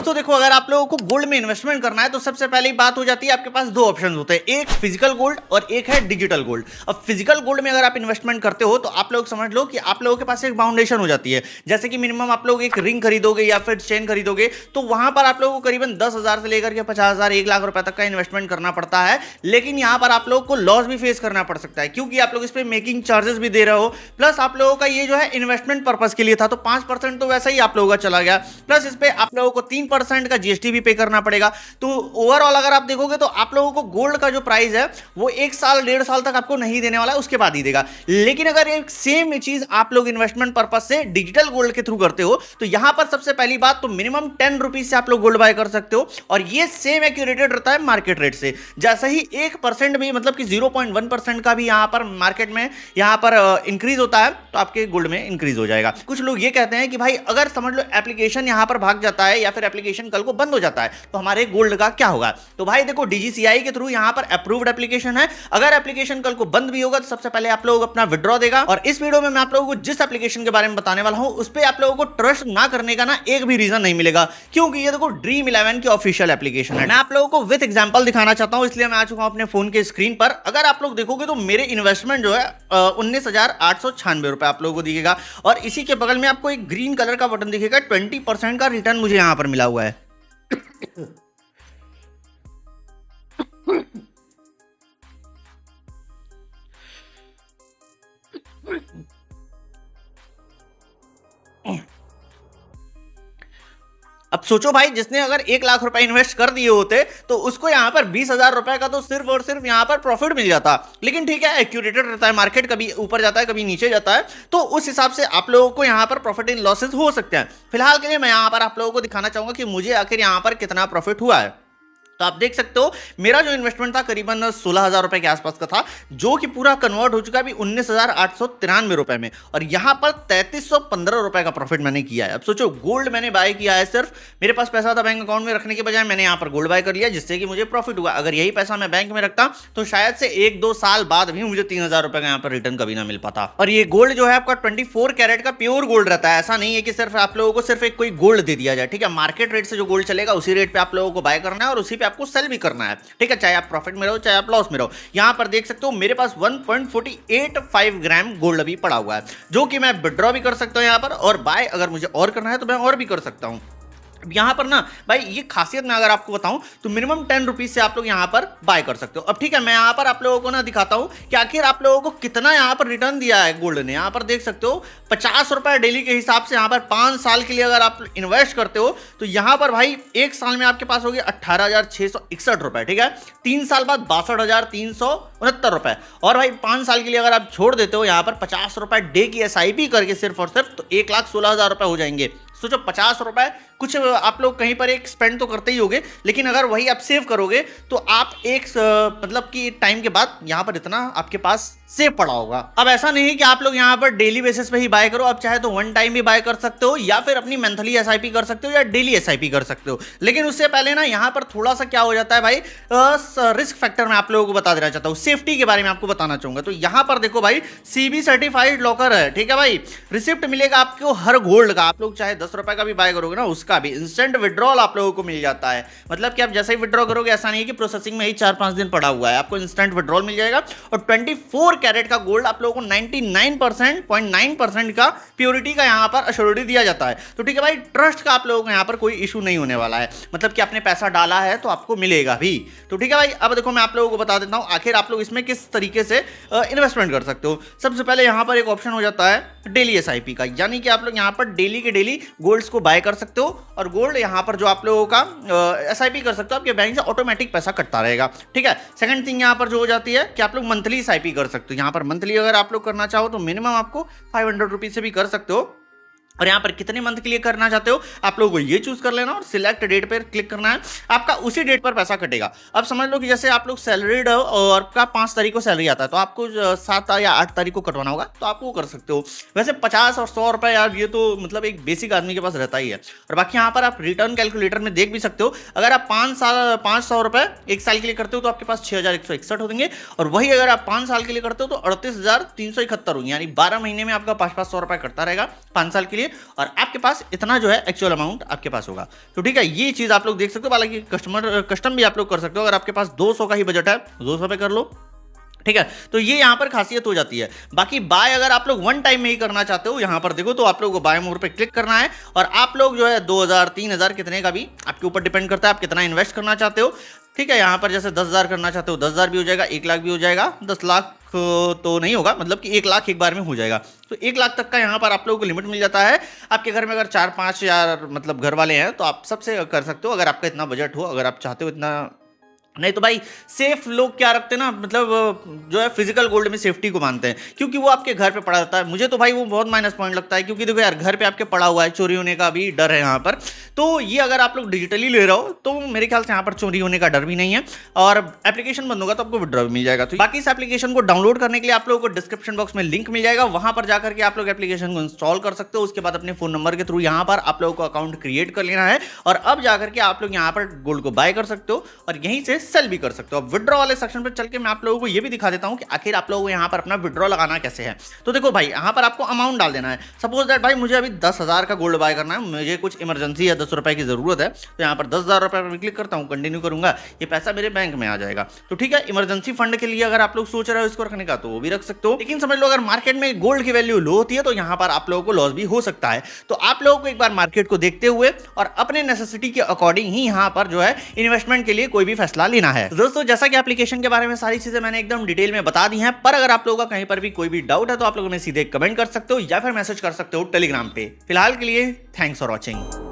दोस्तों देखो, अगर आप लोगों को गोल्ड में इन्वेस्टमेंट करना है तो सबसे पहली बात हो जाती है, आपके पास दो ऑप्शन होते हैं, एक फिजिकल गोल्ड और एक है डिजिटल गोल्ड। अब फिजिकल गोल्ड में अगर आप इन्वेस्टमेंट करते हो तो आप लोग समझ लो कि आप लोगों के पास एक फाउंडेशन हो जाती है। जैसे कि मिनिमम आप लोग एक रिंग खरीदोगे या फिर चेन खरीदोगे तो वहां पर आप लोगों को करीबन 10,000 से लेकर के 50,000 1 लाख रुपए तक का इन्वेस्टमेंट करना पड़ता है। लेकिन यहां पर आप लोग को लॉस भी फेस करना पड़ सकता है, क्योंकि आप लोग इस पे मेकिंग चार्जेस भी दे रहे हो, प्लस आप लोगों का ये जो है इन्वेस्टमेंट पर्पस के लिए था तो 5% तो वैसे ही आप लोगों का चला गया, प्लस इस पे आप लोगों को 3% का जीएसटी भी पे करना पड़ेगा। तो ओवरऑल अगर आप देखोगे तो आप लोगों को गोल्ड का जो प्राइस है वो 1 साल 1.5 साल तक आपको नहीं देने वाला है, उसके बाद ही देगा। लेकिन अगर एक सेम चीज आप लोग इन्वेस्टमेंट पर्पस से डिजिटल गोल्ड के थ्रू करते हो तो यहां पर सबसे पहली बात तो मिनिमम 10 रुपीज से आप लोग गोल्ड बाय कर सकते हो, और ये सेम एक्यूरेटेड रहता है मार्केट रेट से। जैसे ही 1% भी, मतलब कि 0.1% का भी यहां पर मार्केट में यहां पर इंक्रीज होता है तो आपके गोल्ड में इंक्रीज हो जाएगा। कुछ लोग ये कहते हैं कि भाई अगर समझ लो एप्लीकेशन यहां पर भाग जाता है या फिर एप्लीकेशन कल को बंद हो जाता है तो हमारे गोल्ड का क्या होगा। तो भाई देखो, डीजीसीआई के थ्रू यहां पर अप्रूव्ड एप्लीकेशन है, अगर एप्लीकेशन कल को बंद भी होगा तो सबसे पहले आप लोग अपना विड्रॉ देगा। और इस वीडियो में मैं आप लोगों को जिस एप्लीकेशन के बारे में बताने वाला हूं उस पर आप लोगों को ट्रस्ट ना करने का ना एक भी रीजन नहीं मिलेगा, क्योंकि ये देखो ड्रीम 11 की ऑफिशियल एप्लीकेशन है। मैं आप लोगों को विद एग्जांपल दिखाना चाहता हूं, इसलिए मैं आ चुका हूं अपने फोन के स्क्रीन पर। अगर आप लोग देखोगे तो मेरे इन्वेस्टमेंट जो है 19,896 रुपए आप लोगों को दिखेगा, और इसी के बगल में आपको एक ग्रीन कलर का बटन दिखेगा, 20% का रिटर्न मुझे यहां पर मिला हुआ है। अब सोचो भाई, जिसने अगर 1 लाख रुपए इन्वेस्ट कर दिए होते तो उसको यहां पर 20,000 रुपए का तो सिर्फ और सिर्फ यहां पर प्रॉफिट मिल जाता। लेकिन ठीक है, एक्यूरेटेड रहता है मार्केट, कभी ऊपर जाता है कभी नीचे जाता है, तो उस हिसाब से आप लोगों को यहां पर प्रॉफिट इन लॉसेस हो सकते हैं। फिलहाल के लिए मैं यहां पर आप लोगों को दिखाना चाहूंगा कि मुझे आखिर यहां पर कितना प्रॉफिट हुआ है। तो आप देख सकते हो मेरा जो इन्वेस्टमेंट था करीबन 16,000 रुपए के आसपास का था, जो कि पूरा कन्वर्ट हो चुका है अभी 19,893 रुपए में, और यहां पर 3,315 रुपए का प्रॉफिट मैंने किया है। अब सोचो, गोल्ड मैंने बाय किया है, सिर्फ मेरे पास पैसा था बैंक अकाउंट में रखने के बजाय मैंने यहां पर गोल्ड बाय कर लिया, जिससे कि मुझे प्रॉफिट हुआ। अगर यही पैसा मैं बैंक में रखता तो शायद से 1-2 साल बाद भी मुझे 3,000 रुपए का यहां पर रिटर्न कभी ना मिल पाता। और ये गोल्ड जो है आपका 24 कैरेट का प्योर गोल्ड रहता है, ऐसा नहीं है कि सिर्फ आप लोगों को सिर्फ एक कोई गोल्ड दे दिया जाए। ठीक है, मार्केट रेट से जो गोल्ड चलेगा उसी रेट पे आप लोगों को बाय करना है और उसी पे आपको सेल भी करना है। ठीक है, चाहे आप प्रॉफिट में रहो चाहे आप लॉस में रहो। यहां पर देख सकते हो मेरे पास 1.485 ग्राम गोल्ड अभी पड़ा हुआ है, जो कि मैं विड्रॉ भी कर सकता हूं यहां पर, और बाय अगर मुझे और करना है तो मैं और भी कर सकता हूं। यहां पर ना भाई, ये खासियत मैं अगर आपको बताऊं तो मिनिमम 10 रुपीज से आप लोग यहां पर बाय कर सकते हो। अब ठीक है, मैं यहां पर आप लोगों को ना दिखाता हूं कि आखिर आप लोगों को कितना यहां पर रिटर्न दिया है गोल्ड ने। यहां पर देख सकते हो 50 रुपए डेली के हिसाब से यहां पर 5 साल के लिए अगर आप इन्वेस्ट करते हो तो यहां पर भाई 1 साल में आपके पास होगी 18,661 रुपए। ठीक है, 3 साल बाद 62,369 रुपए, और भाई 5 साल के लिए अगर आप छोड़ देते हो यहां पर 50 रुपए डे की SIP करके सिर्फ और सिर्फ, तो 1,16,000 रुपए हो जाएंगे। सोचो, 50 रुपए कुछ आप लोग कहीं पर एक स्पेंड तो करते ही होगे, लेकिन अगर वही आप सेव करोगे तो आप एक मतलब कि टाइम के बाद यहां पर इतना आपके पास सेव पड़ा होगा। अब ऐसा नहीं है कि आप लोग यहां पर डेली बेसिस पे ही बाय करो, आप चाहे तो वन टाइम भी बाय कर सकते हो या फिर अपनी मंथली SIP कर सकते हो या डेली SIP कर सकते हो। लेकिन उससे पहले ना यहां पर थोड़ा सा क्या हो जाता है भाई, रिस्क फैक्टर मैं आप लोगों को बता देना चाहता हूं, सेफ्टी के बारे में आपको बताना चाहूंगा। तो यहां पर देखो भाई, CB सर्टिफाइड लॉकर है। ठीक है भाई, रिसिप्ट मिलेगा आपको हर गोल्ड का, आप लोग चाहे 10 रुपए का भी बाय करोगे ना उसका भी इंस्टेंट विड्रॉल आप लोगों को मिल जाता है। मतलब कि आप जैसे ही विड्रॉ करोगे, ऐसा नहीं है कि प्रोसेसिंग में ही 4-5 दिन पड़ा हुआ है, आपको इंस्टेंट विड्रॉल मिल जाएगा। और 24 कैरेट का गोल्ड आप लोगों को 99.9% का प्योरिटी का यहां पर अश्योरिटी दिया जाता है। तो ठीक है भाई, ट्रस्ट का आप लोगों को यहां पर कोई इशू नहीं होने वाला है, मतलब कि आपने पैसा डाला है तो आपको मिलेगा भी। तो ठीक है भाई, अब देखो मैं आप लोगों को बता देता हूं आखिर आप लोग इसमें किस तरीके से इन्वेस्टमेंट कर सकते हो। सबसे पहले यहां पर एक ऑप्शन हो जाता है डेली SIP का, यानी कि आप लोग यहां पर डेली के डेली गोल्ड्स को बाय कर सकते हो, और गोल्ड यहां पर जो आप लोगों का SIP कर सकते हो, आपके बैंक से ऑटोमेटिक पैसा कटता रहेगा। ठीक है, सेकंड थिंग यहां पर जो हो जाती है कि आप लोग मंथली SIP कर सकते हो। यहां पर मंथली अगर आप लोग करना चाहो तो मिनिमम आपको 500 रुपीज से भी कर सकते हो, और यहाँ पर कितने मंथ के लिए करना चाहते हो आप लोगों को ये चूज कर लेना और सिलेक्ट डेट पर क्लिक करना है, आपका उसी डेट पर पैसा कटेगा। अब समझ लो कि जैसे आप लोग सैलरीड हो और आपका 5 तारीख को सैलरी आता है तो आपको 7 या 8 तारीख को कटवाना होगा, तो आप वो कर सकते हो। वैसे 50 और 100 रुपए यार, ये तो मतलब एक बेसिक आदमी के पास रहता ही है। और बाकी यहाँ पर आप रिटर्न कैलकुलेटर में देख भी सकते हो, अगर आप 500 रुपए 1 साल के लिए करते हो तो आपके पास 6,161 हो देंगे, और वही अगर आप 5 साल के लिए करते हो तो 38,371 होंगे, यानी 12 महीने में आपका 500 रुपए कटता रहेगा 5 साल के लिए। चाहिए और आपके पास इतना जो है एक्चुअल अमाउंट आपके पास होगा। तो ठीक है, ये चीज आप लोग देख सकते हो। हालांकि कस्टम भी आप लोग कर सकते हो। अगर आपके पास 200 का ही बजट है 200 पे कर लो, ठीक है। तो ये यहां पर खासियत हो जाती है। बाकी बाय अगर आप लोग वन टाइम में ही करना चाहते हो, यहां पर देखो तो आप लोग को बाय मोर पे क्लिक करना है और आप लोग जो है 2000 3000 कितने का भी आपके ऊपर डिपेंड करता है आप कितना इन्वेस्ट करना चाहते हो, ठीक है। यहां पर जैसे 10,000 करना चाहते हो 10,000 भी हो जाएगा, 1 लाख भी हो जाएगा, 10 लाख तो नहीं होगा, मतलब कि 1 लाख एक बार में हो जाएगा। तो 1 लाख तक का यहाँ पर आप लोगों को लिमिट मिल जाता है। आपके घर में अगर 4-5 यार मतलब घर वाले हैं तो आप सबसे कर सकते हो, अगर आपका इतना बजट हो, अगर आप चाहते हो इतना। नहीं तो भाई सेफ लोग क्या रखते हैं ना, मतलब जो है फिजिकल गोल्ड में सेफ्टी को मानते हैं, क्योंकि वो आपके घर पे पड़ा रहता है। मुझे तो भाई वो बहुत माइनस पॉइंट लगता है, क्योंकि देखो यार घर पे आपके पड़ा हुआ है, चोरी होने का भी डर है यहाँ पर। तो ये अगर आप लोग डिजिटली ले रहे हो तो मेरे ख्याल से यहाँ पर चोरी होने का डर भी नहीं है, और एप्लीकेशन बंद होगा तो आपको विड्रॉ मिल जाएगा। तो बाकी इस एप्लीकेशन को डाउनलोड करने के लिए आप लोगों को डिस्क्रिप्शन बॉक्स में लिंक मिल जाएगा, वहां पर जाकर के आप लोग एप्लीकेशन को इंस्टॉल कर सकते हो। उसके बाद अपने फोन नंबर के थ्रू यहाँ पर आप लोगों को अकाउंट क्रिएट कर लेना है और अब जाकर के आप लोग यहाँ पर गोल्ड को बाय कर सकते हो और यहीं से सेल भी कर सकते हो। विड्रॉ वाले सेक्शन पर चल के मैं आप लोगों को ये भी दिखा देता हूं कि आखिर आप लोगों को यहां पर अपना विड्रॉ लगाना कैसे है। तो देखो भाई यहां पर आपको अमाउंट डाल देना है। सपोज दैट भाई मुझे अभी 10,000 का गोल्ड बाय करना है, मुझे कुछ इमरजेंसी है, 10 रुपए की जरूरत है, तो यहां पर 10,000 रुपए पर क्लिक करता हूं, कंटिन्यू करूंगा, ये पैसा मेरे बैंक में आ जाएगा। तो ठीक है, इमरजेंसी फंड के लिए अगर आप लोग सोच रहे हो इसको रखने का तो वो भी रख सकते हो, लेकिन समझ लो अगर मार्केट में गोल्ड की वैल्यू लो होती है तो यहां पर आप लोगों को लॉस भी हो सकता है। तो आप लोगों को एक बार मार्केट को देखते हुए और अपने नेसेसिटी के अकॉर्डिंग ही यहां पर जो है इन्वेस्टमेंट के लिए कोई भी फैसला लेना है। तो दोस्तों जैसा कि एप्लीकेशन के बारे में सारी चीजें मैंने एकदम डिटेल में बता दी हैं, पर अगर आप लोगों का कहीं पर भी कोई भी डाउट है तो आप लोगों में सीधे कमेंट कर सकते हो या फिर मैसेज कर सकते हो टेलीग्राम पे। फिलहाल के लिए थैंक्स फॉर वॉचिंग।